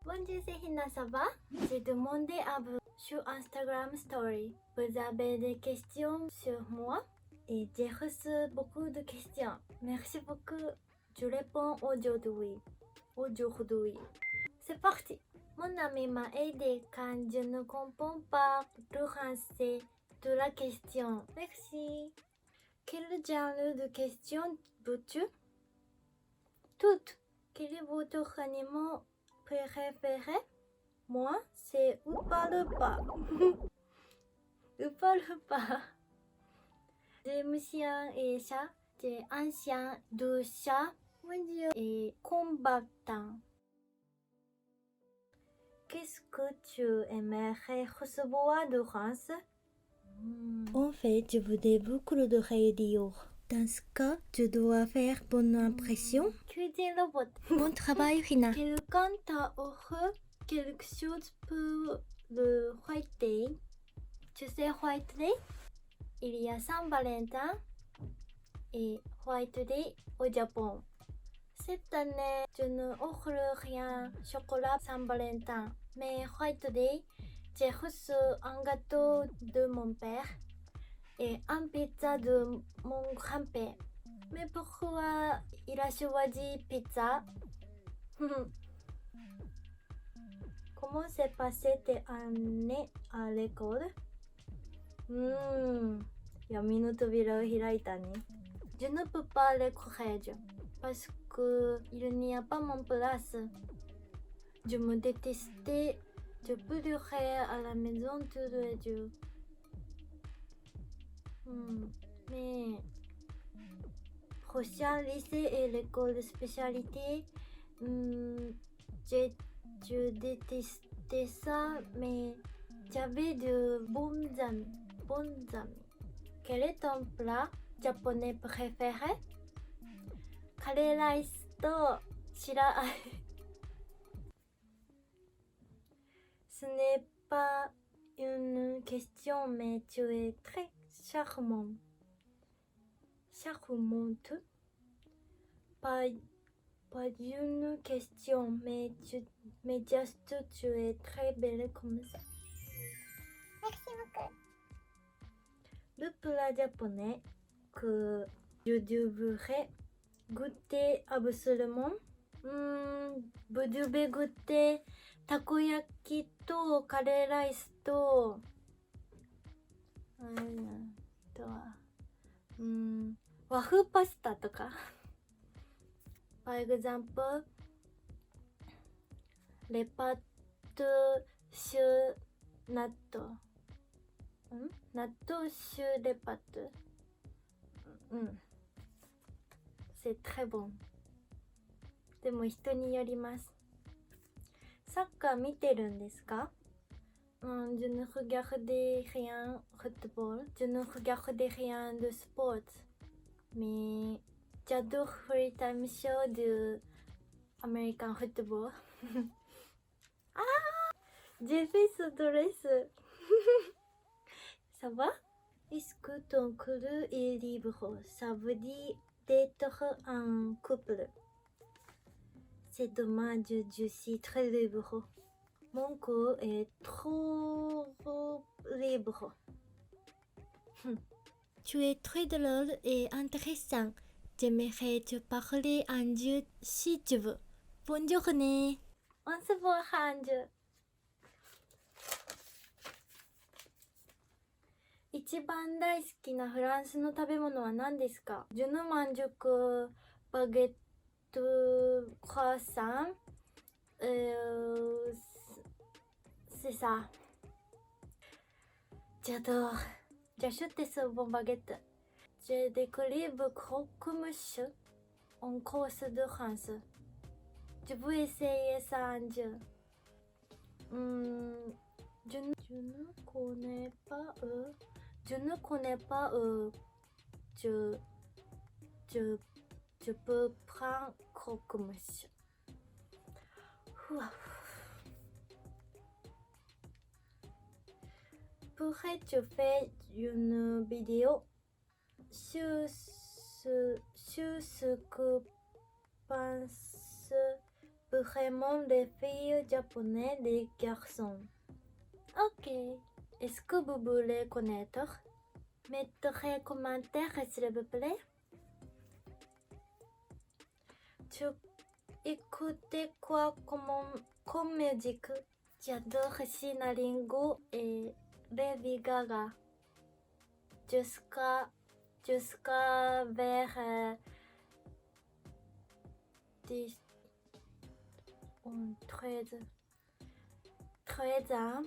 Bonjour, c'est Hina, ça va? J'ai demandé à vous sur Instagram Story. Vous avez des questions sur moi? Et j'ai reçu beaucoup de questions. Merci beaucoup. Je réponds aujourd'hui. C'est parti. Mon ami m'a aidé quand je ne comprends pas le français de la question. Merci. Quel genre de questions veux-tu? Toutes. Quel est votre animal préféré? Moi, c'est Oupa-Lupa. Oupa-Lupa. J'aime chien et chat. J'ai un chien, deux chats, et combattant. Qu'est-ce que tu aimerais recevoir de France? En fait, je voudrais beaucoup de radio. Dans ce cas, je dois faire bonne impression. Cuisine robot. Bon travail, Hina. Quelqu'un t'a offert quelque chose pour le White Day? Tu sais White Day? Il y a Saint-Valentin et White Day au Japon. Cette année, je ne offre rien chocolat Saint-Valentin, mais White Day, j'ai reçu un gâteau de mon père et un pizza de mon grand-père. Mais pourquoi il a choisi pizza? Comment s'est passé tes années à l'école? 闇の扉を開いたね。Je ne peux pas aller collège parce que il n'y a pas mon place. Je me détestais. Je pleurais à la maison tous les jours. Mais prochain lycée et l'école de spécialité, je détestais ça, mais j'avais de bons amis. Quel est ton plat japonais préféré? Curry rice to shirai. Ce n'est pas une question, mais tu es très charmante. Pas une question, mais juste tu es très belle comme ça. Merci beaucoup. Le plat japonais que je devrais goûter absolument. Vous devez goûter takoyaki to curry rice to waffle pasta とか For example, les pâtes sur natto. Natto sur les pâtes. C'est très bon. でも人によります。サッカー見てるんですか? Je ne regarde rien football. Je ne regarde rien de sport. Mais j'adore Free Time Show de American Football. J'ai fait ce dress. Ça va? Est-ce que ton cœur est libre? Ça veut dire d'être en couple. C'est dommage, je suis très libre. Mon cœur est trop libre. Tu es très drôle et intéressant. J'aimerais te parler un jour si tu veux. Bonne journée. On se voit un jour. 一番大好きなフランスの食べ物は何ですか? Je ne mange que baguette, croissant. C'est ça. J'adore. J'achète souvent baguette. Je découvre croque-mouche en Corse de France. Je veux essayer ça un jour. Je ne connais pas eux. Je peux prendre croque-mouche. Pourrais-tu faire une vidéo sur ce que pensent vraiment les filles japonaises des garçons. Ok. Est-ce que vous voulez connaître? Mettez commentaire s'il vous plaît. Tu écoutes quoi comme musique? J'adore Sina Ringo et Lady Gaga. Jusqu'à vers 10, 13 ans.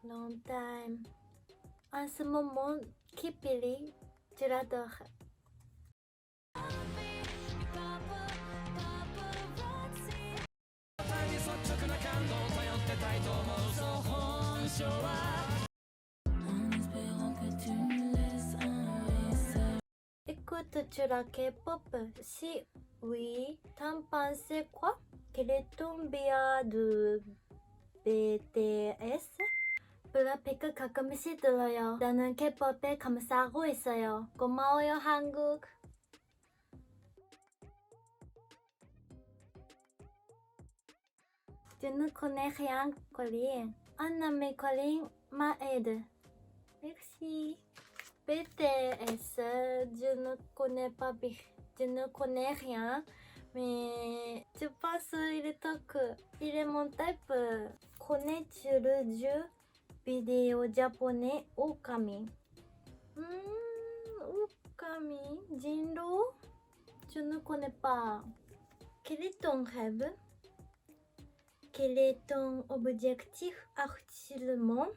Long time. En ce moment, Kipili, je l'adore. Écoutes-tu la K-pop? Si oui, t'en penses quoi? Quel est ton biais de BTS? 블랙핑크 가끔씩 들어요. 나는 K-pop에 감사하고 있어요. 고마워요, 한국. Je ne connais rien coréen. Un ami coréen m'aide. Merci. BTS, je ne connais pas bien. Je ne connais rien, mais je pense qu'il est temps que il est mon type. Connais-tu le jeu vidéo japonais Okami? Okami, Jinro? Je ne connais pas. Quel est ton rêve? Quel est ton objectif actuellement?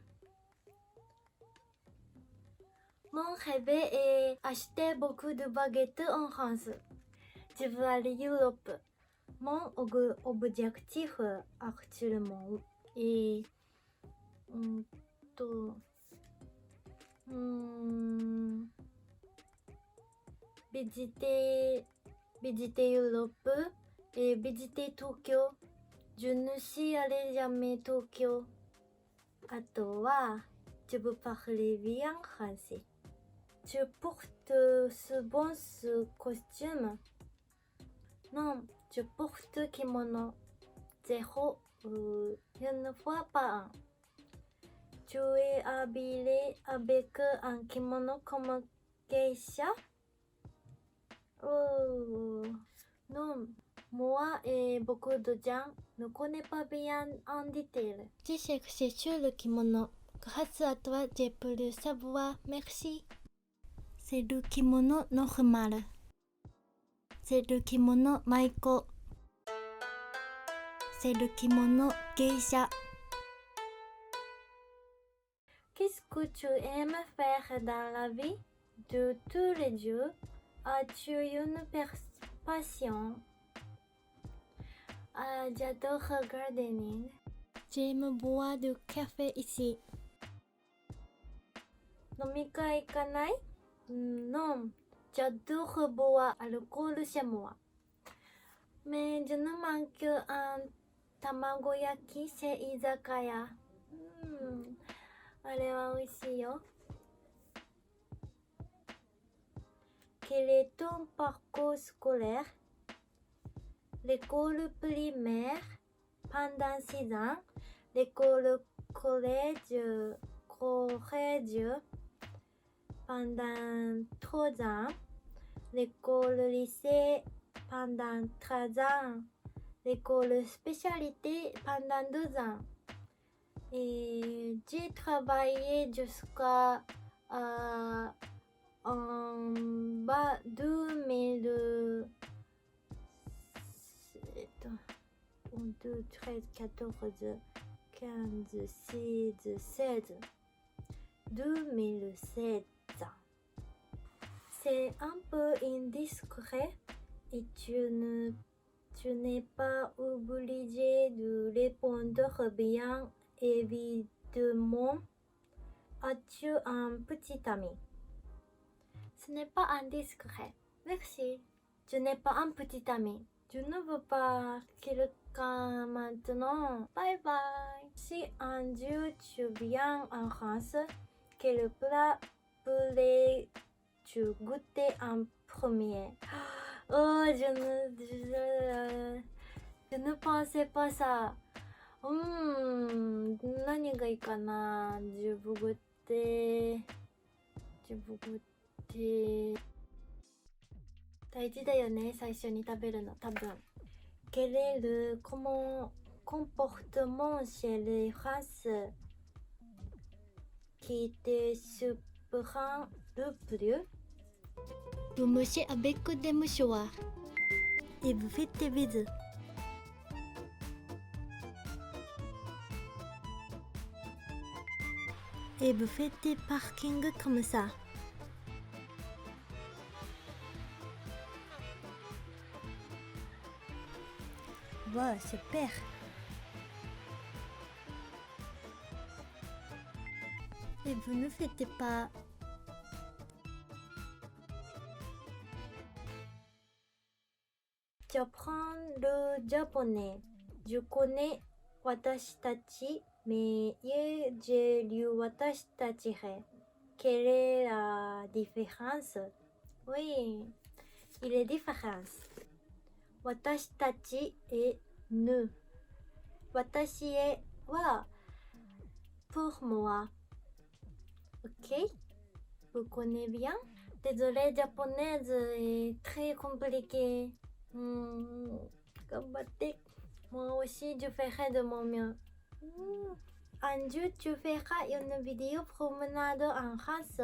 Mon rêve est acheter beaucoup de baguettes en France. Je veux aller en Europe. Mon objectif actuellement est visiter l'Europe et visiter Tokyo. Je ne suis allée jamais Tokyo. あとは、je veux parler bien français. Tu portes ce bon costume? Non, je porte kimono. Zéro, une fois par an. Tu es habillé avec un kimono comme geisha? Oh, non, moi et beaucoup de gens ne connaissent pas bien en détail. J'ai cherché sur le kimono. Grâce à toi, j'ai pu le savoir. Merci. C'est le kimono normal. C'est le kimono maiko. C'est le kimono geisha. Qu'est-ce que tu aimes faire dans la vie de tous les jours? As-tu une passion? J'adore gardening. J'aime boire du café ici. 飲み会行かない? Non, j'adore boire alcool chez moi. Mais je ne manque un tamagoyaki chez Izakaya. あれは美味しいよ。Quel est ton parcours scolaire? L'école primaire pendant 6 ans, l'école collège pendant 3 ans, l'école lycée pendant 3 ans, l'école spécialité pendant 2 ans. Et j'ai travaillé jusqu'à en bas 2000. 1, 2, 13, 14, 15, 16, 16. 2007. C'est un peu indiscret et tu n'es pas obligé de répondre bien évidemment. As-tu un petit ami? Ce n'est pas indiscret. Merci. Je n'ai pas un petit ami. Je ne veux pas quelqu'un maintenant. Bye bye. Si un jour tu viens en France, quel plat pourrais-tu goûter en premier? Oh, je ne pensais pas ça. 何がいいかな。ジュブグテ。大事だよね、最初に食べるの、多分。Quel est le comportement chez les races qui te surprend le plus? Vous mâchez avec des mouchoirs et vous faites des bisous. Et vous faites des parkings comme ça. Wow, super. Et vous ne faites pas... J'apprends le japonais. Je connais watashitachi, mais hier j'ai lu watashitachi. Quelle est la différence? Oui, il est différence. Watashitachi et nous. Watashi est wa pour moi. Ok? Vous connaissez bien? Désolé, japonaise est très compliqué. Gambatte. Moi aussi, je ferai de mon mieux. Un jour, tu feras une vidéo promenade en France.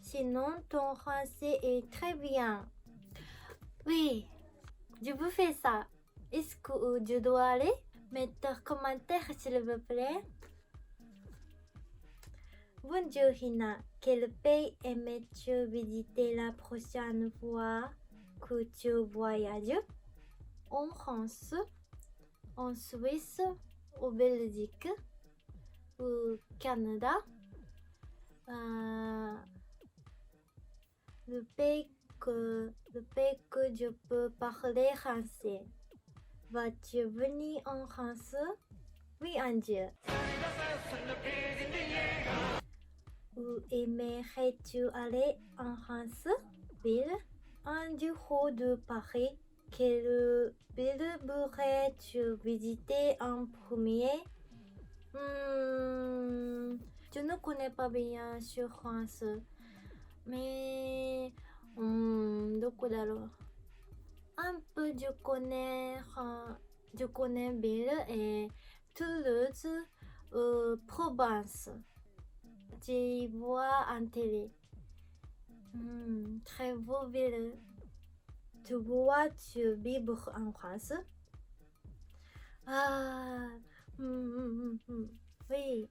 Sinon, ton français est très bien. Oui, je vous fais ça. Est-ce que je dois aller? Mettre un commentaire, s'il vous plaît. Bonjour Hina, quel pays aimes-tu visiter la prochaine fois que tu voyages? En France, en Suisse, au Belgique, au Canada, le pays que je peux parler français. Vas-tu venir en France? Oui, un jour. Où aimerais-tu aller en France? Ville? En dehors de Paris, quelle ville voudrais-tu visiter en premier? Je ne connais pas bien sur France, mais どこだろう。un peu je connais ville et Toulouse, Provence. Je vois en télé. Très beau ville. Tu vois-tu vivre en France? Ah, oui.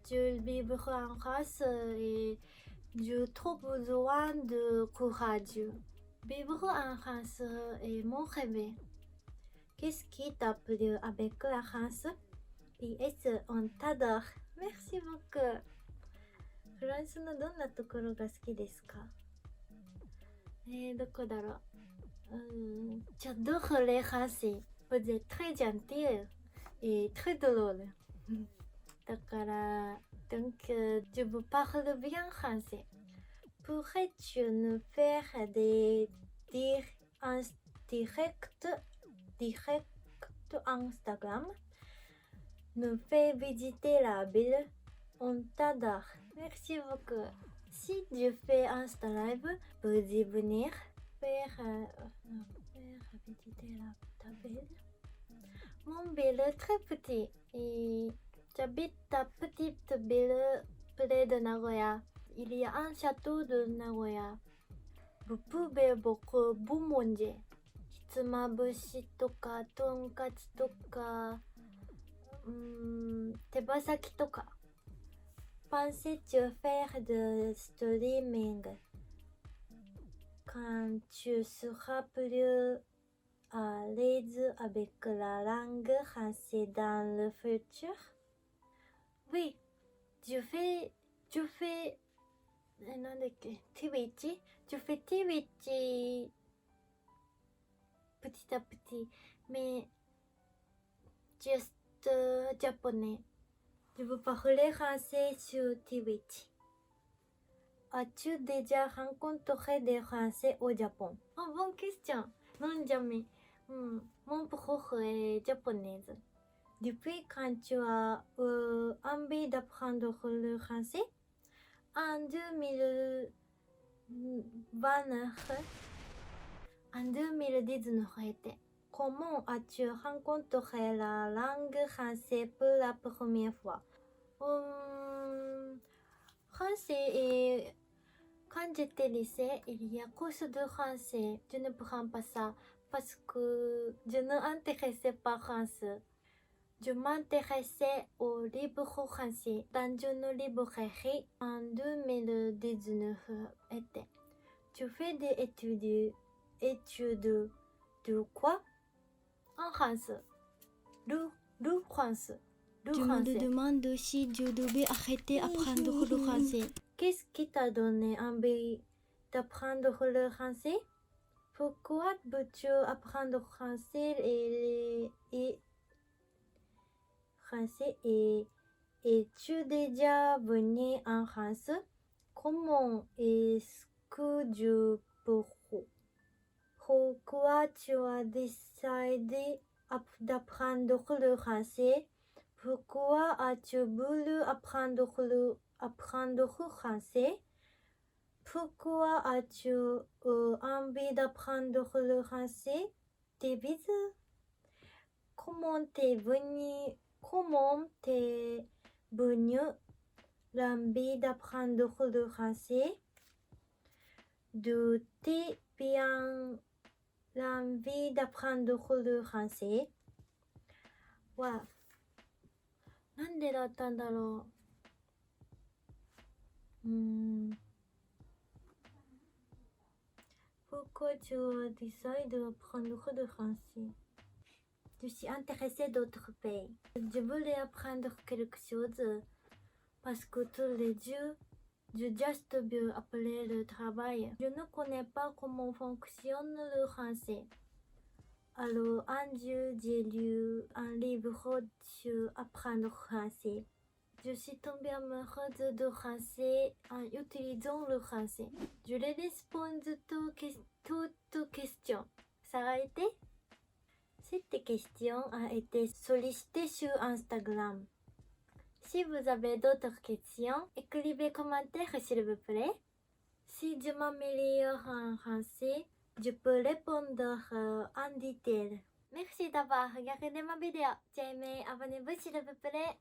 Je vivre en France et je trouve besoin de courage. Vivre en France est mon rêve. Qu'est-ce qui t'a plu avec la France? PS, on t'adore. Merci beaucoup. フランスのどんなところが好きですか？どこだろう。J'adore les Français. Vous êtes très gentils et très drôles. だから、donc, je vous parle bien français. Pourrais-tu nous faire des direct Instagram? Nous fait visiter la ville. On t'adore. Merci beaucoup. Si je fais un live, vous y venir faire visiter ta ville. Mon ville est très petit et j'habite à petite ville près de Nagoya. Il y a un château de Nagoya. Vous pouvez beaucoup vous manger. Hitsumabushi toka, tonkatsu toka, tebasaki toka. Pensais-tu faire de streaming quand tu seras plus à l'aise avec la langue française dans le futur? Oui, je fais Twitch. Je fais Twitch petit à petit, mais juste japonais. Je veux parler français sur Twitch. As-tu déjà rencontré des Français au Japon? Ah, bonne question. Non, jamais. Mon prof est japonaise. Depuis quand tu as envie d'apprendre le français? En 2029. En 2019 était. Comment as-tu rencontré la langue française pour la première fois? Français et quand j'étais lycée, il y a cours de français. Je ne prends pas ça parce que je ne m'intéressais pas français. Je m'intéressais aux livres français dans une librairie en 2019 était. Tu fais des études de quoi? En français. Le français. Je me demande si je devais arrêter d'apprendre le français. Qu'est-ce qui t'a donné envie d'apprendre le français? Pourquoi veux-tu apprendre français et es-tu déjà venu en France? Comment est-ce que je peux? Pourquoi tu as décidé d'apprendre le français? Pourquoi as-tu voulu apprendre le français? Pourquoi as-tu envie d'apprendre le français? Des bisous. Comment t'es venu l'envie d'apprendre le français? D'où t'es bien l'envie d'apprendre le français? Wow. なんでだったんだろう。Pourquoi tu as décidé d'apprendre le français? Je suis intéressée d'autres pays. Je voulais apprendre quelque chose parce que tous les jours, je juste veux appeler le travail. Je ne connais pas comment fonctionne le français. Alors un jour, j'ai lu un livre sur apprendre le français. Je suis tombée amoureuse de français en utilisant le français. Je vais répondre toutes questions. Ça a été? Cette question a été sollicitée sur Instagram. Si vous avez d'autres questions, écrivez commentaires s'il vous plaît. Si je m'améliore en français, je peux répondre en détail. Merci d'avoir regardé ma vidéo. J'aime, abonnez-vous s'il vous plaît.